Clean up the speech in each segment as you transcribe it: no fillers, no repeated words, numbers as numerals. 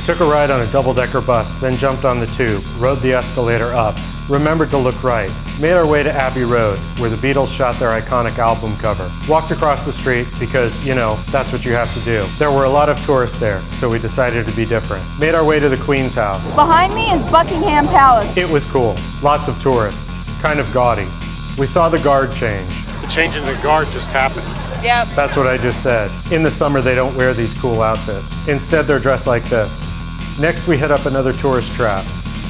Took a ride on a double-decker bus, then jumped on the tube, rode the escalator up, remembered to look right, made our way to Abbey Road, where the Beatles shot their iconic album cover. Walked across the street because, you know, that's what you have to do. There were a lot of tourists there, so we decided to be different. Made our way to the Queen's house. Behind me is Buckingham Palace. It was cool. Lots of tourists. Kind of gaudy. We saw the guard change. The change in the guard just happened. Yep. That's what I just said. In the summer, they don't wear these cool outfits. Instead, they're dressed like this. Next, we hit up another tourist trap.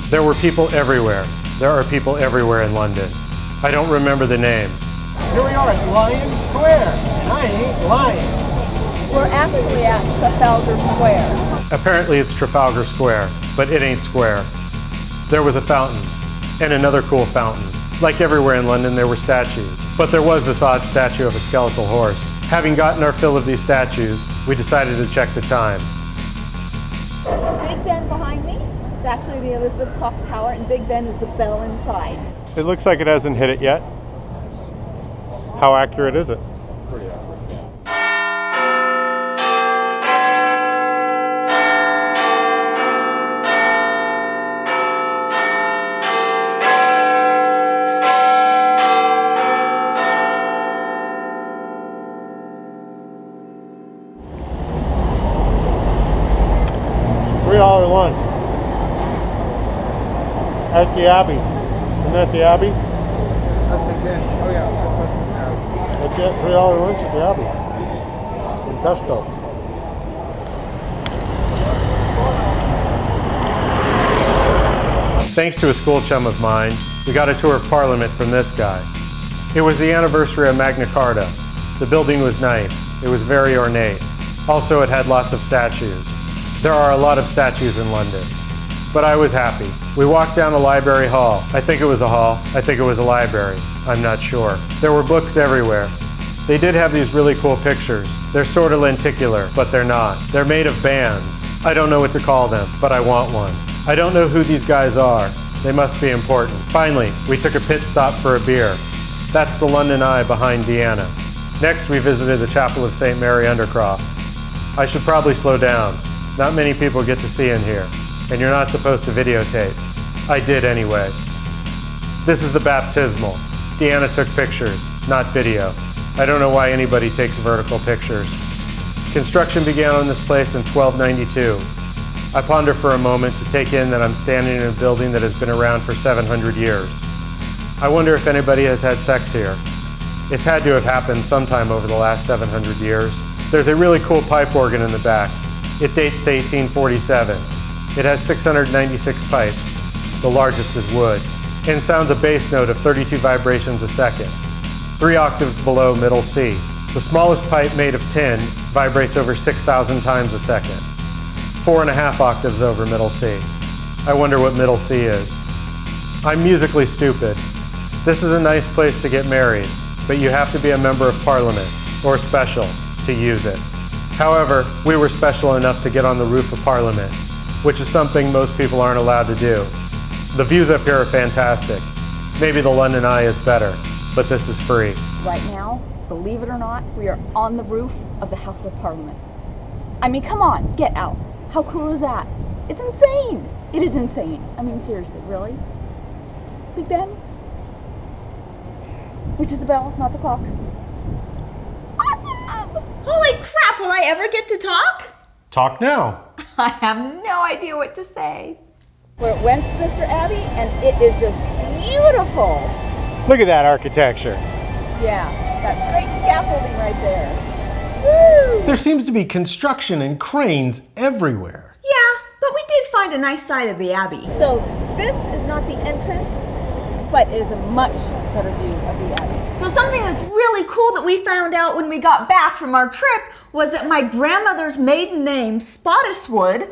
There were people everywhere. There are people everywhere in London. I don't remember the name. Here we are at Lion Square, and I ain't lying. We're actually at Trafalgar Square. Apparently, it's Trafalgar Square, but it ain't square. There was a fountain, and another cool fountain. Like everywhere in London, there were statues. But there was this odd statue of a skeletal horse. Having gotten our fill of these statues, we decided to check the time. Big Ben behind me. It's actually the Elizabeth Clock Tower, and Big Ben is the bell inside. It looks like it hasn't hit it yet. How accurate is it? Pretty accurate. $3 lunch at the Abbey. Isn't that the Abbey? That's Big Ben. Oh yeah, that's Westminster. Let's get $3 lunch at the Abbey in Pesto. Thanks to a school chum of mine, we got a tour of Parliament from this guy. It was the anniversary of Magna Carta. The building was nice. It was very ornate. Also, it had lots of statues. There are a lot of statues in London. But I was happy. We walked down a library hall. I think it was a hall. I think it was a library. I'm not sure. There were books everywhere. They did have these really cool pictures. They're sort of lenticular, but they're not. They're made of bands. I don't know what to call them, but I want one. I don't know who these guys are. They must be important. Finally, we took a pit stop for a beer. That's the London Eye behind Diana. Next, we visited the Chapel of St. Mary Undercroft. I should probably slow down. Not many people get to see in here, and you're not supposed to videotape. I did anyway. This is the baptismal. Deanna took pictures, not video. I don't know why anybody takes vertical pictures. Construction began on this place in 1292. I ponder for a moment to take in that I'm standing in a building that has been around for 700 years. I wonder if anybody has had sex here. It's had to have happened sometime over the last 700 years. There's a really cool pipe organ in the back. It dates to 1847. It has 696 pipes. The largest is wood, and sounds a bass note of 32 vibrations a second, 3 octaves below middle C. The smallest pipe, made of tin, vibrates over 6,000 times a second, 4.5 octaves over middle C. I wonder what middle C is. I'm musically stupid. This is a nice place to get married, but you have to be a member of Parliament, or special, to use it. However, we were special enough to get on the roof of Parliament, which is something most people aren't allowed to do. The views up here are fantastic. Maybe the London Eye is better, but this is free. Right now, believe it or not, we are on the roof of the House of Parliament. I mean, come on, get out. How cool is that? It's insane. It is insane. I mean, seriously, really? Big Ben? Which is the bell, not the clock. Awesome! Holy crap, will I ever get to talk? Talk now. I have no idea what to say. We're at Westminster Abbey, and it is just beautiful. Look at that architecture. Yeah, that great scaffolding right there. Woo! There seems to be construction and cranes everywhere. Yeah, but we did find a nice side of the Abbey. So this is not the entrance, but it is a much better view of the Abbey. So something that's really cool that we found out when we got back from our trip was that my grandmother's maiden name, Spottiswood,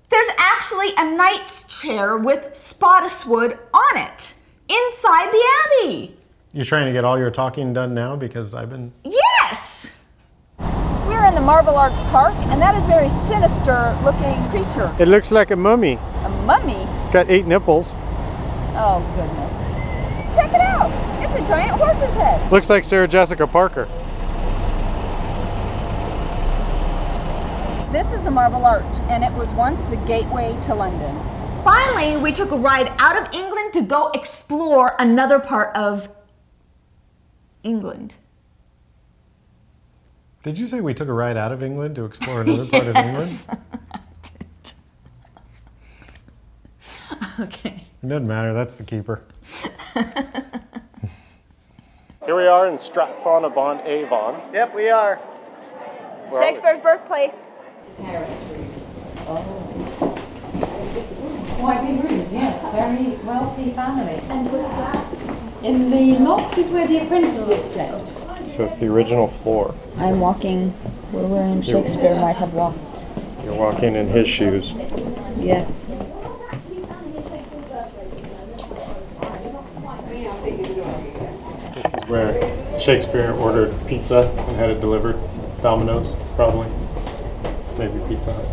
there's actually a knight's chair with Spottiswood on it, inside the Abbey. You're trying to get all your talking done now because I've been... Yes! We're in the Marble Arch Park, and that is a very sinister looking creature. It looks like a mummy. A mummy? It's got 8 nipples. Oh, goodness. Check it out. It's a giant horse's head. Looks like Sarah Jessica Parker. This is the Marble Arch, and it was once the gateway to London. Finally, we took a ride out of England to go explore another part of England. Did you say we took a ride out of England to explore another part of England? Okay. It doesn't matter, that's the keeper. Here we are in Stratford upon Avon. Yep, we are. Shakespeare's birthplace. Whitely Rooms, yes, very wealthy family. And what's that? In the loft is where the apprentices slept. So it's the original floor. I'm walking where William Shakespeare might have walked. You're walking in his shoes. Yes. This is where Shakespeare ordered pizza and had it delivered. Domino's, probably. Maybe Pizza Hut.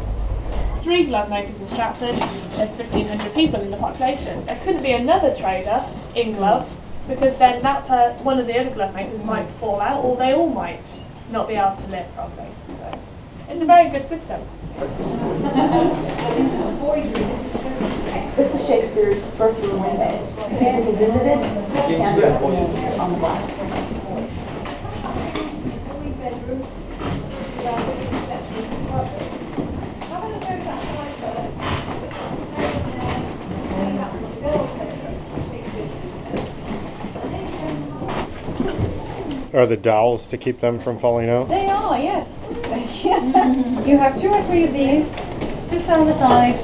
3 glove makers in Stratford. There's 1,500 people in the population. There couldn't be another trader in gloves, because then one of the other glove makers might fall out, or they all might not be able to live properly. So it's a very good system. This is Shakespeare's birthroom window. People who visited and rooms on the bus. Are the dowels to keep them from falling out? They are, yes. You have 2 or 3 of these, just down the side,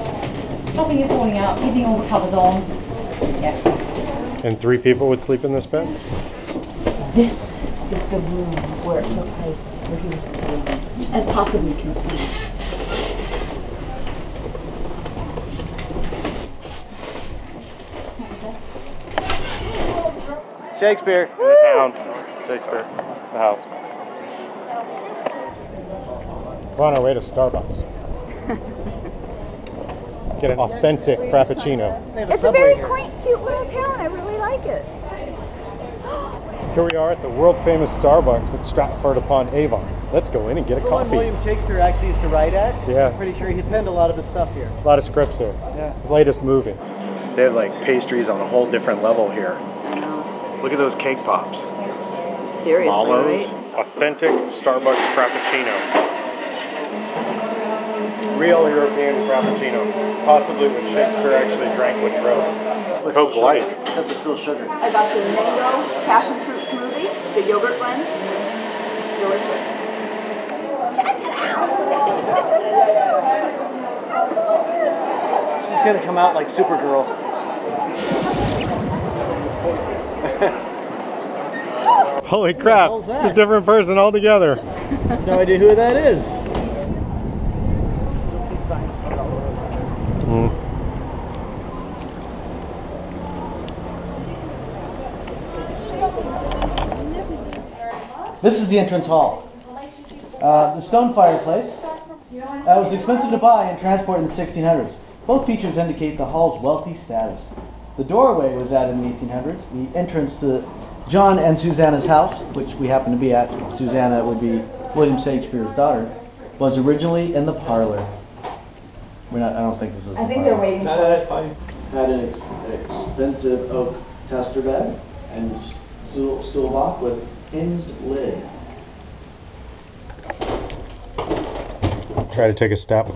stopping it falling out, keeping all the covers on. Yes. And 3 people would sleep in this bed? This is the room where it took place, where he was born, and possibly conceived. Shakespeare. In the town. Shakespeare. The house. We're on our way to Starbucks. Get an authentic Frappuccino. It's a very quaint, cute little town. I really like it. Here we are at the world famous Starbucks at Stratford upon Avon. Let's go in and get a The one coffee. William Shakespeare actually used to write at. Yeah. I'm pretty sure he penned a lot of his stuff here. A lot of scripts here. Yeah. His latest movie. They have like pastries on a whole different level here. Look at those cake pops. Seriously, Mallows. right? Authentic Starbucks Frappuccino. Real European Frappuccino. Possibly what Shakespeare actually drank when he wrote. Coke Light. That's a real sugar. I got the mango passion fruit smoothie, the yogurt blend. Delicious. Check it out! She's gonna come out like Supergirl. Holy crap, What the hell's it's a that? different person altogether. No idea who that is. You'll see signs put all over. This is the entrance hall. The stone fireplace was expensive to buy and transport in the 1600s. Both features indicate the hall's wealthy status. The doorway was added in the 1800s. The entrance to John and Susanna's house, which we happen to be at, Susanna would be William Shakespeare's daughter, was originally in the parlor. I don't think this is. I think they're waiting for us. Had an expensive oak tester bed and stool block with hinged lid. Try to take a step.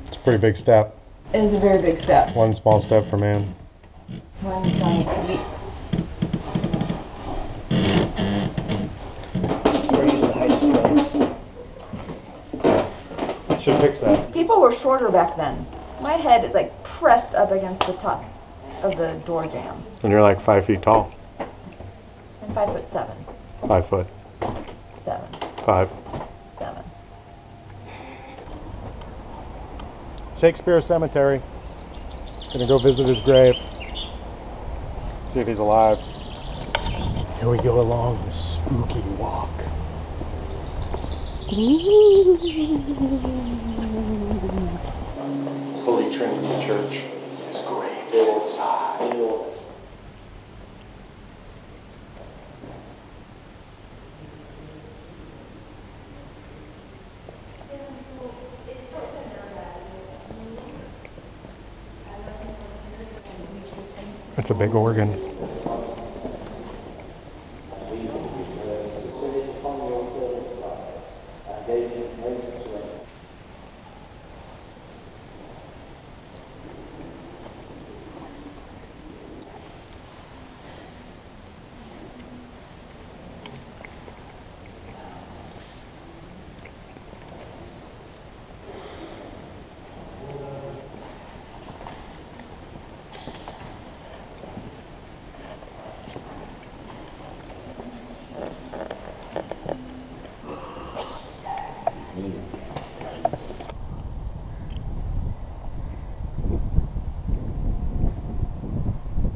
It's a pretty big step. It is a very big step. One small step for man. One giant leap. Should fix that. People were shorter back then. My head is like pressed up against the top of the door jamb. And you're like 5 feet tall. I'm 5'7". 5 foot. 7. 5. 7. Shakespeare Cemetery. Gonna go visit his grave. See if he's alive. Here we go along the spooky walk. Holy Trinity Church is great inside. It's a big organ.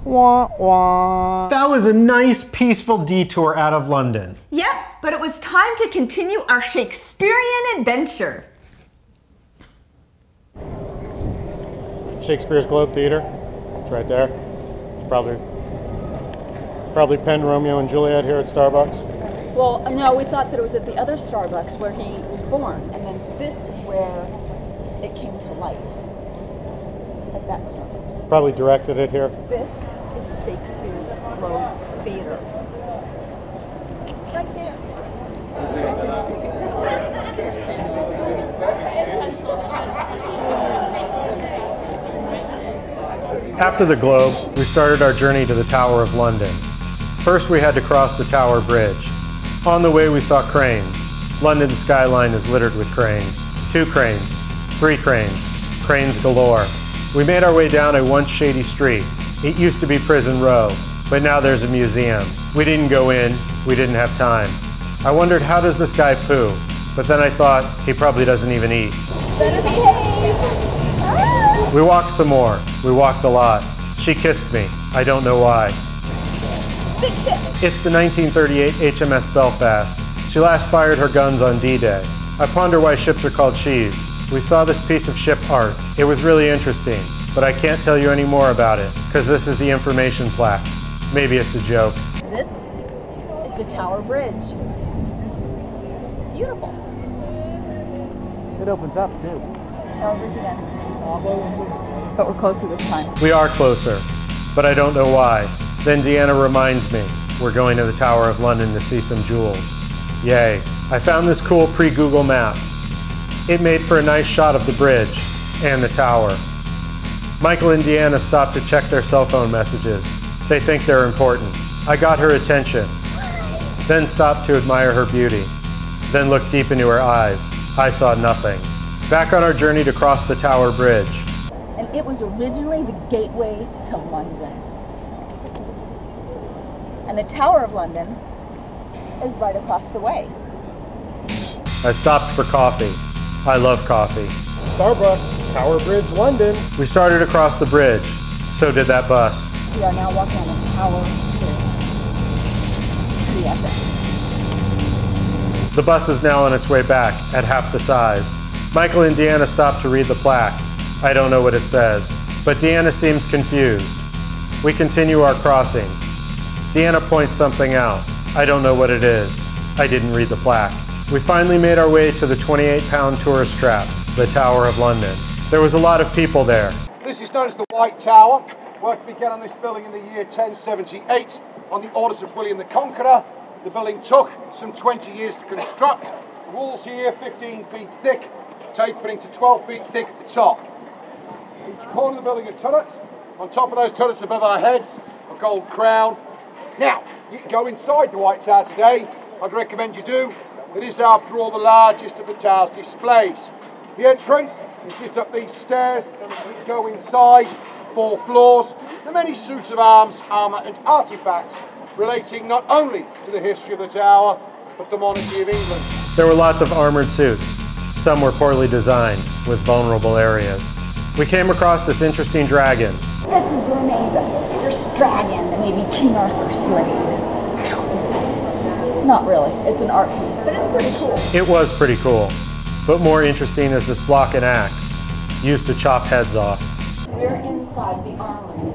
Wah, wah. That was a nice, peaceful detour out of London. Yep, but it was time to continue our Shakespearean adventure. Shakespeare's Globe Theater. It's right there. It's probably penned Romeo and Juliet here at Starbucks. Well, no, we thought that it was at the other Starbucks where he was born, and then this is where it came to life, at that Starbucks. Probably directed it here. This is Shakespeare's Globe Theater. Right there. After the Globe, we started our journey to the Tower of London. First, we had to cross the Tower Bridge. On the way, we saw cranes. London's skyline is littered with cranes. 2 cranes, 3 cranes, cranes galore. We made our way down a once shady street. It used to be Prison Row, but now there's a museum. We didn't go in, we didn't have time. I wondered, how does this guy poo? But then I thought, he probably doesn't even eat. Better behave! We walked some more. We walked a lot. She kissed me. I don't know why. It's the 1938 HMS Belfast. She last fired her guns on D-Day. I ponder why ships are called she's. We saw this piece of ship art. It was really interesting, but I can't tell you any more about it, because this is the information plaque. Maybe it's a joke. This is the Tower Bridge. It's beautiful. It opens up too. Tower Bridge again. But we're closer this time. We are closer, but I don't know why. Then Deanna reminds me, we're going to the Tower of London to see some jewels. Yay. I found this cool pre-Google map. It made for a nice shot of the bridge and the tower. Michael and Deanna stopped to check their cell phone messages. They think they're important. I got her attention, then stopped to admire her beauty, then looked deep into her eyes. I saw nothing. Back on our journey to cross the Tower Bridge. And it was originally the gateway to London. And the Tower of London is right across the way. I stopped for coffee. I love coffee. Starbucks, Tower Bridge, London. We started across the bridge. So did that bus. We are now walking on the Tower Bridge. Pretty epic. The bus is now on its way back at half the size. Michael and Deanna stopped to read the plaque. I don't know what it says, but Deanna seems confused. We continue our crossing. Deanna points something out. I don't know what it is. I didn't read the plaque. We finally made our way to the 28-pound tourist trap, the Tower of London. There was a lot of people there. This is known as the White Tower. Work began on this building in the year 1078 on the orders of William the Conqueror. The building took some 20 years to construct. The walls here 15 feet thick, tapering to 12 feet thick at the top. Each corner of the building a turret. On top of those turrets above our heads, a gold crown. Now, you can go inside the White Tower today. I'd recommend you do. It is, after all, the largest of the tower's displays. The entrance is just up these stairs. You go inside, 4 floors. The many suits of arms, armour and artefacts relating not only to the history of the tower, but the monarchy of England. There were lots of armored suits. Some were poorly designed, with vulnerable areas. We came across this interesting dragon. This is the remains of the first dragon that maybe King Arthur slayed. Not really, it's an art piece, but it's pretty cool. It was pretty cool, but more interesting is this block and axe, used to chop heads off. We're inside the armory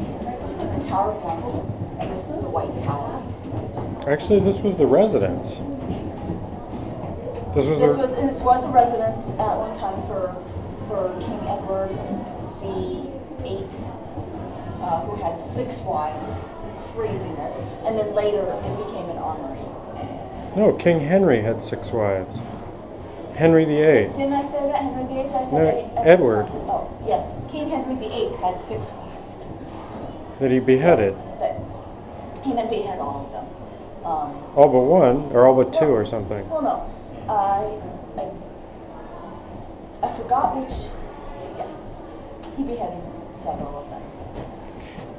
of the Tower of London, and this is the White Tower. Actually, this was the residence. This was This was a residence at one time for King Edward the VIII. who had 6 wives. Craziness. And then later it became an armory. No, King Henry had 6 wives. Henry VIII. Didn't I say that? Henry VIII? I said No, Edward. Oh, yes. King Henry VIII had 6 wives. That he beheaded. But he didn't behead all of them. All but 1, or all but 2 or something. Well, no. I forgot which. Yeah. He beheaded several of them.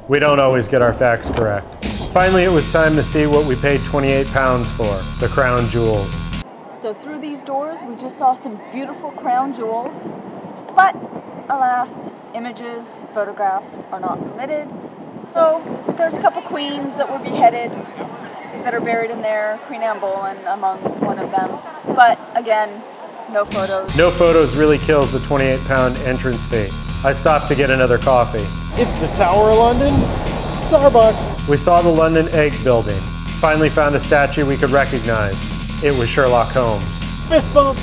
We don't always get our facts correct. Finally, it was time to see what we paid £28 for, the crown jewels. So through these doors, we just saw some beautiful crown jewels, but alas, images, photographs are not permitted. So there's a couple queens that were beheaded that are buried in there, Queen Anne Boleyn among one of them. But again, no photos. No photos really kills the £28 entrance fee. I stopped to get another coffee. It's the Tower of London. Starbucks. We saw the London Egg Building. Finally found a statue we could recognize. It was Sherlock Holmes. Fist bump.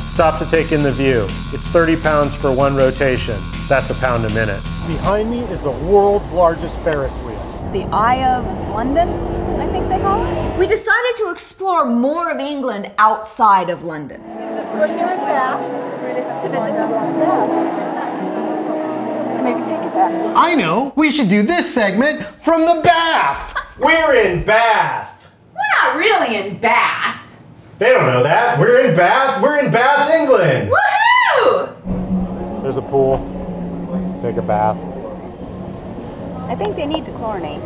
Stopped to take in the view. It's £30 for 1 rotation. That's £1 a minute. Behind me is the world's largest Ferris wheel. The Eye of London, I think they call it. We decided to explore more of England outside of London. We're here in Bath to visit the maybe take it back. I know, we should do this segment from the bath. We're in Bath. We're not really in Bath. They don't know that. We're in Bath. We're in Bath, England. Woohoo! There's a pool. Take a bath. I think they need to chlorinate.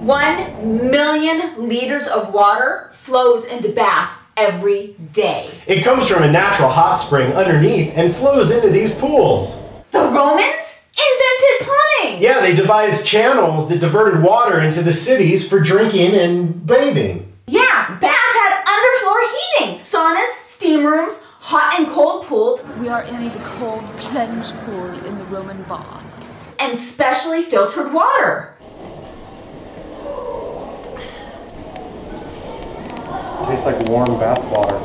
1 million liters of water flows into Bath every day. It comes from a natural hot spring underneath and flows into these pools. The Romans invented plumbing. Yeah, they devised channels that diverted water into the cities for drinking and bathing. Yeah, Bath had underfloor heating, saunas, steam rooms, hot and cold pools. We are in the cold plunge pool in the Roman bath. And specially filtered water. Tastes like warm bath water.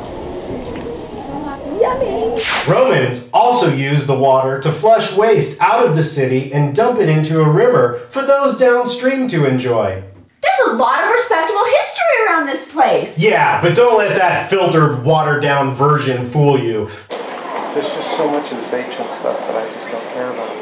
Yummy! Romans also used the water to flush waste out of the city and dump it into a river for those downstream to enjoy. There's a lot of respectable history around this place. Yeah, but don't let that filtered, watered-down version fool you. There's just so much of this ancient stuff that I just don't care about.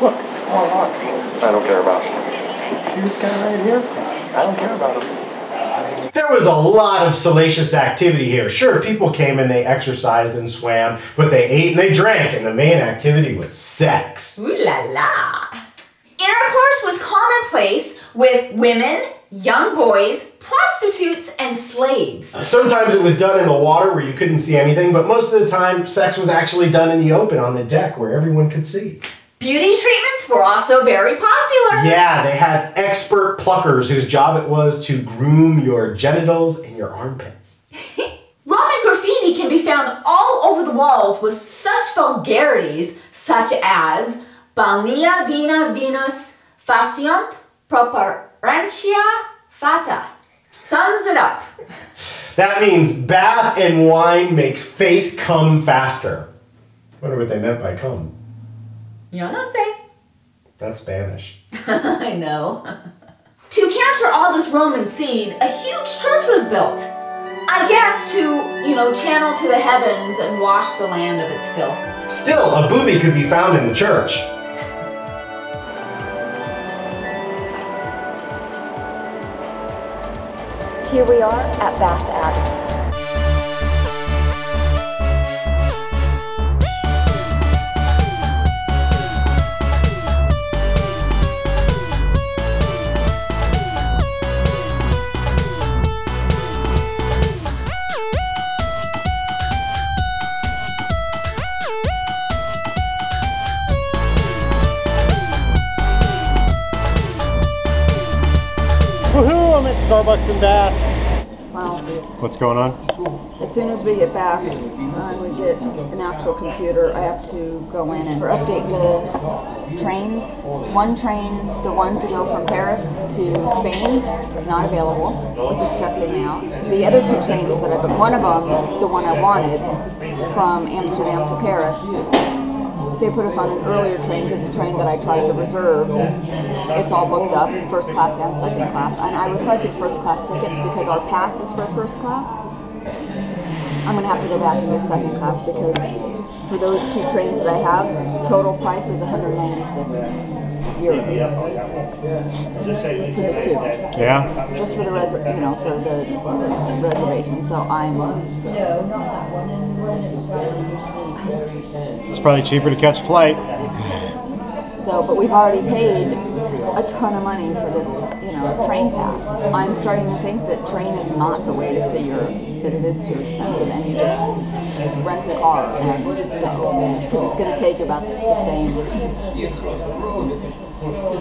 Look, more rocks. I don't care about them. See this guy right here? I don't care about him. There was a lot of salacious activity here. Sure, people came and they exercised and swam, but they ate and they drank, and the main activity was sex. Ooh la la. Intercourse was commonplace with women, young boys, prostitutes, and slaves. Sometimes it was done in the water where you couldn't see anything, but most of the time, sex was actually done in the open on the deck where everyone could see. Beauty treatments were also very popular. Yeah, they had expert pluckers whose job it was to groom your genitals and your armpits. Roman graffiti can be found all over the walls with such vulgarities such as Balnea vina vinus faciunt properentia fata. Sums it up. That means bath and wine makes fate come faster. Wonder what they meant by come. Yo no sé. That's Spanish. I know. To counter all this Roman scene, a huge church was built. I guess to, channel to the heavens and wash the land of its filth. Still, a booby could be found in the church. Here we are at Bath Abbey. Woohoo! I'm at Starbucks in Bath. Wow. What's going on? As soon as we get back and we get an actual computer, I have to go in and update the trains. One train, the one to go from Paris to Spain, is not available, which is stressing me out. The other two trains that I've been, one of them, the one I wanted, from Amsterdam to Paris, they put us on an earlier train because the train that I tried to reserve, it's all booked up, first class and second class. And I requested first class tickets because our pass is for first class. I'm going to have to go back and do second class because for those two trains that I have, total price is 196 euros for the two. Yeah? Just for the for the reservation. So It's probably cheaper to catch a flight. So, but we've already paid a ton of money for this, train pass. I'm starting to think that train is not the way to see Europe, that it is too expensive, and you just rent a car and go, because it's going to take about the same.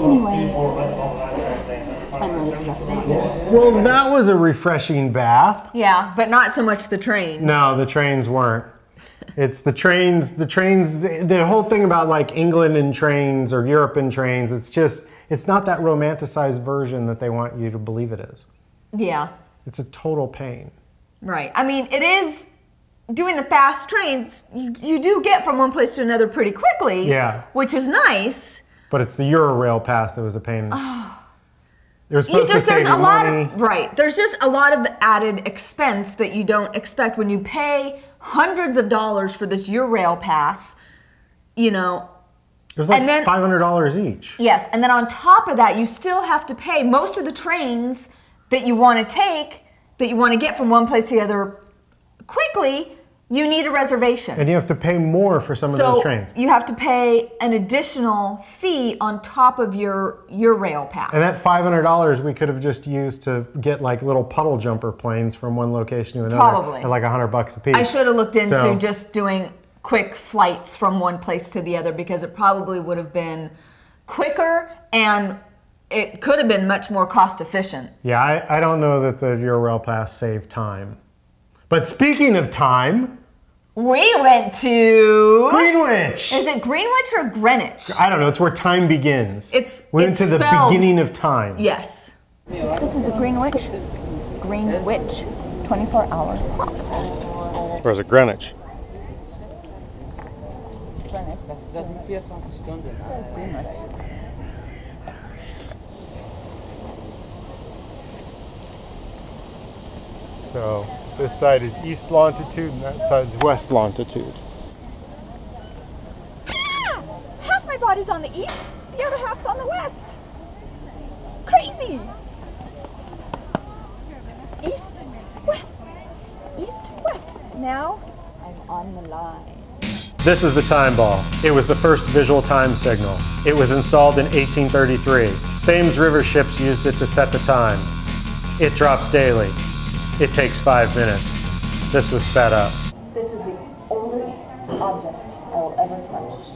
Anyway, I'm really stressed out. Well, that was a refreshing bath. Yeah, but not so much the trains. No, the trains weren't. It's the trains, the whole thing about like England and trains or Europe and trains, it's not that romanticized version that they want you to believe it is. Yeah. It's a total pain. Right. I mean, it is, doing the fast trains, you do get from one place to another pretty quickly. Yeah. Which is nice. But it's the Eurail pass that was a pain. It was supposed to save you money. Right. There's just a lot of added expense that you don't expect when you pay hundreds of dollars for this Eurail pass, It was like $500 each. Yes, and then on top of that, you still have to pay most of the trains that you want to take, that you want to get from one place to the other quickly. You need a reservation. And you have to pay more for some of those trains. You have to pay an additional fee on top of your rail pass. And that $500 we could have just used to get like little puddle jumper planes from one location to another. Probably. At like $100 a piece. I should have looked into just doing quick flights from one place to the other because it probably would have been quicker and it could have been much more cost efficient. Yeah, I don't know that the Eurail pass saved time. But speaking of time, we went to Greenwich. Is it Greenwich or Greenwich? I don't know. It's where time begins. We went to the beginning of time. Yes. This is the Greenwich 24-hour clock. Or is it Greenwich? Greenwich. So this side is east longitude and that side's west longitude. Half my body's on the east, the other half's on the west. Crazy. East, west, east, west. Now I'm on the line. This is the time ball. It was the first visual time signal. It was installed in 1833. Thames River ships used it to set the time. It drops daily. It takes 5 minutes. This was sped up. This is the oldest object I will ever touch.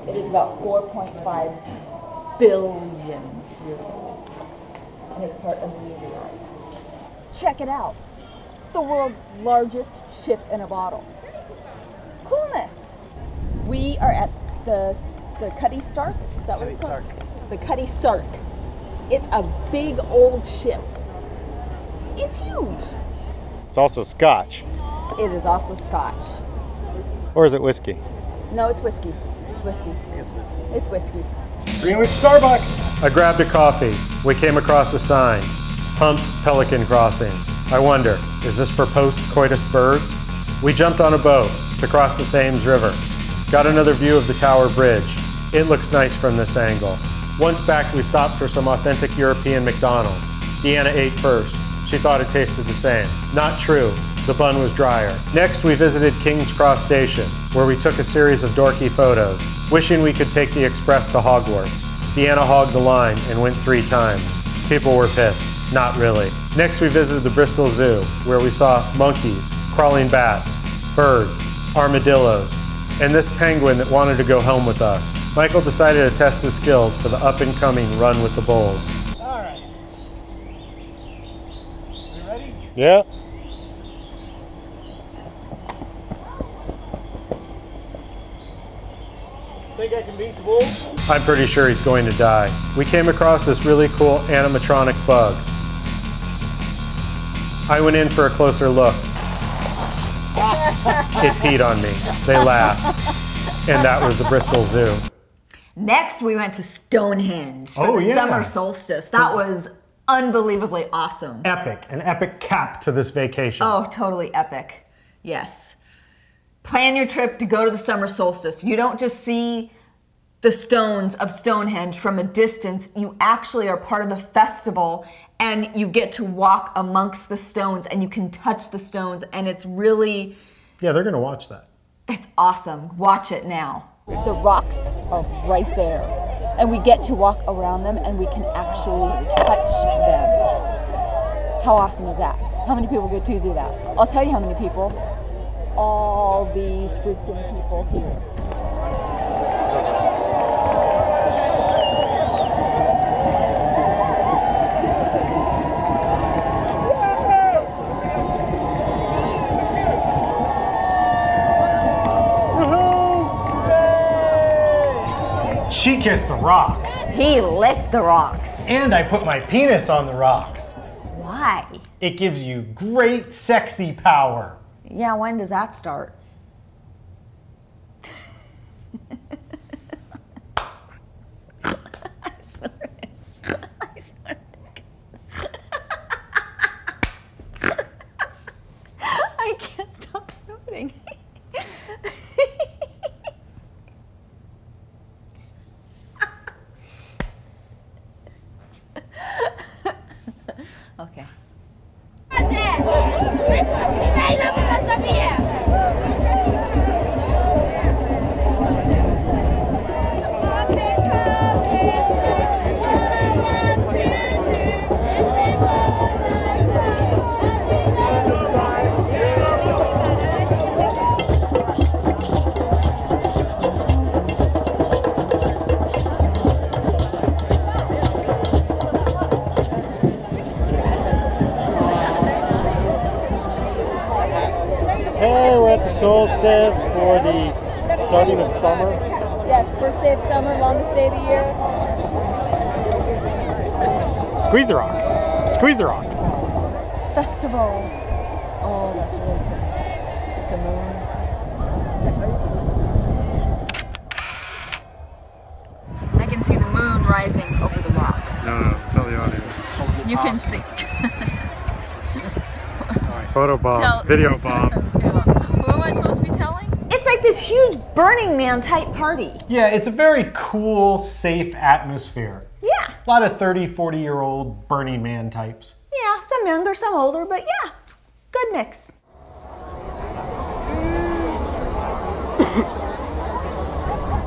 It is about 4.5 billion years old. And it's part of the meteorite. Check it out. The world's largest ship in a bottle. Coolness. We are at the Cutty Sark. Is that what it's called? The Cutty Sark. It's a big old ship. It's huge. It's also Scotch. It is also Scotch. Or is it whiskey? No, it's whiskey. It's whiskey. It's whiskey. Greenwich Starbucks. I grabbed a coffee. We came across a sign. Pumped Pelican Crossing. I wonder, is this for post-coitus birds? We jumped on a boat to cross the Thames River. Got another view of the Tower Bridge. It looks nice from this angle. Once back, we stopped for some authentic European McDonald's. Deanna ate first. She thought it tasted the same. Not true. The bun was drier. Next, we visited King's Cross Station, where we took a series of dorky photos, wishing we could take the express to Hogwarts. Deanna hogged the line and went 3 times. People were pissed. Not really. Next, we visited the Bristol Zoo, where we saw monkeys, crawling bats, birds, armadillos, and this penguin that wanted to go home with us. Michael decided to test his skills for the up-and-coming Run with the Bulls. Yeah. Think I can beat the wolves? I'm pretty sure he's going to die. We came across this really cool animatronic bug. I went in for a closer look. It peed on me. They laughed. And that was the Bristol Zoo. Next, we went to Stonehenge for Oh, the yeah. summer solstice. That was unbelievably awesome. Epic, an epic cap to this vacation. Oh, totally epic. Yes. Plan your trip to go to the summer solstice. You don't just see the stones of Stonehenge from a distance. You actually are part of the festival, and you get to walk amongst the stones, and you can touch the stones, and it's really... Yeah, they're going to watch that. It's awesome. Watch it now. The rocks are right there, and we get to walk around them, and we can actually touch them. How awesome is that? How many people get to do that? I'll tell you how many people. All these freaking people here. She kissed the rocks. He licked the rocks. And I put my penis on the rocks. Why? It gives you great sexy power. Yeah, when does that start? I swear. I swear. I can't stop snorting. Okay. Hey, we're at the solstice for the starting of summer. Yes, first day of summer, longest day of the year. Squeeze the rock. Squeeze the rock. Festival. Oh, that's really cool. The moon. I can see the moon rising over the rock. No, tell the audience. You can see. Photo bomb, Tell- video bomb. Who am I supposed to be telling? It's like this huge Burning Man type party. Yeah, it's a very cool, safe atmosphere. Yeah. A lot of 30, 40-year-old Burning Man types. Yeah, some younger, some older, but yeah, good mix.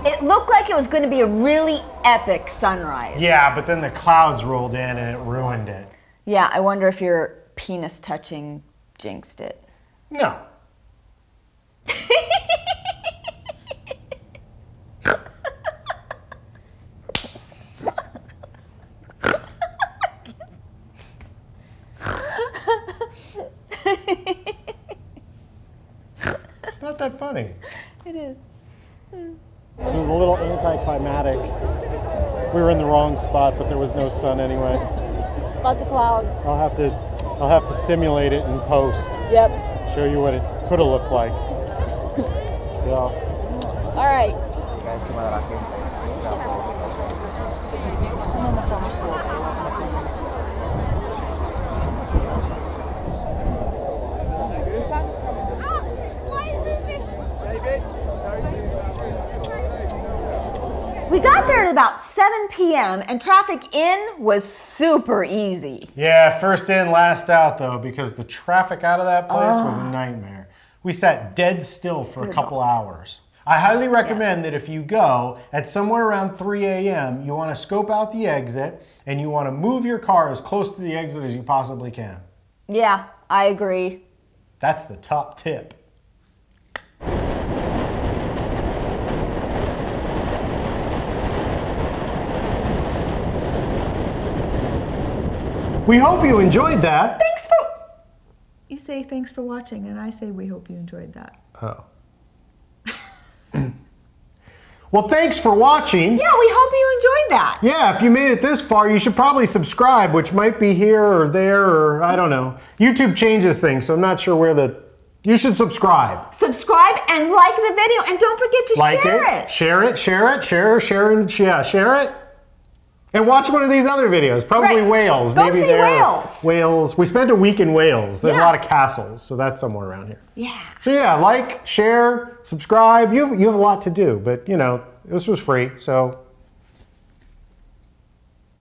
It looked like it was going to be a really epic sunrise. Yeah, but then the clouds rolled in and it ruined it. Yeah, I wonder if your penis touching jinxed it. No. It's not that funny. It is. This was a little anticlimactic. We were in the wrong spot, but there was no sun anyway. Lots of clouds. I'll have to simulate it in post. Yep. Show you what it could have looked like. Yeah. All right. We got there at about 7 p.m. and traffic in was super easy. Yeah, first in, last out though, because the traffic out of that place was a nightmare. We sat dead still for a couple hours. I highly recommend that if you go at somewhere around 3 a.m., you want to scope out the exit and you want to move your car as close to the exit as you possibly can. Yeah, I agree. That's the top tip. We hope you enjoyed that. Thanks for... You say thanks for watching, and I say we hope you enjoyed that. Oh. Well, thanks for watching. Yeah, we hope you enjoyed that. Yeah, if you made it this far, you should probably subscribe, which might be here or there or I don't know. YouTube changes things, so I'm not sure where the... You should subscribe. Subscribe and like the video, and don't forget to share it. Share it, share it. And watch one of these other videos, probably Wales. Go maybe see Wales. Wales. We spent a week in Wales. There's a lot of castles, so that's somewhere around here. Yeah. So yeah, like, share, subscribe. You have a lot to do, but you know, this was free, so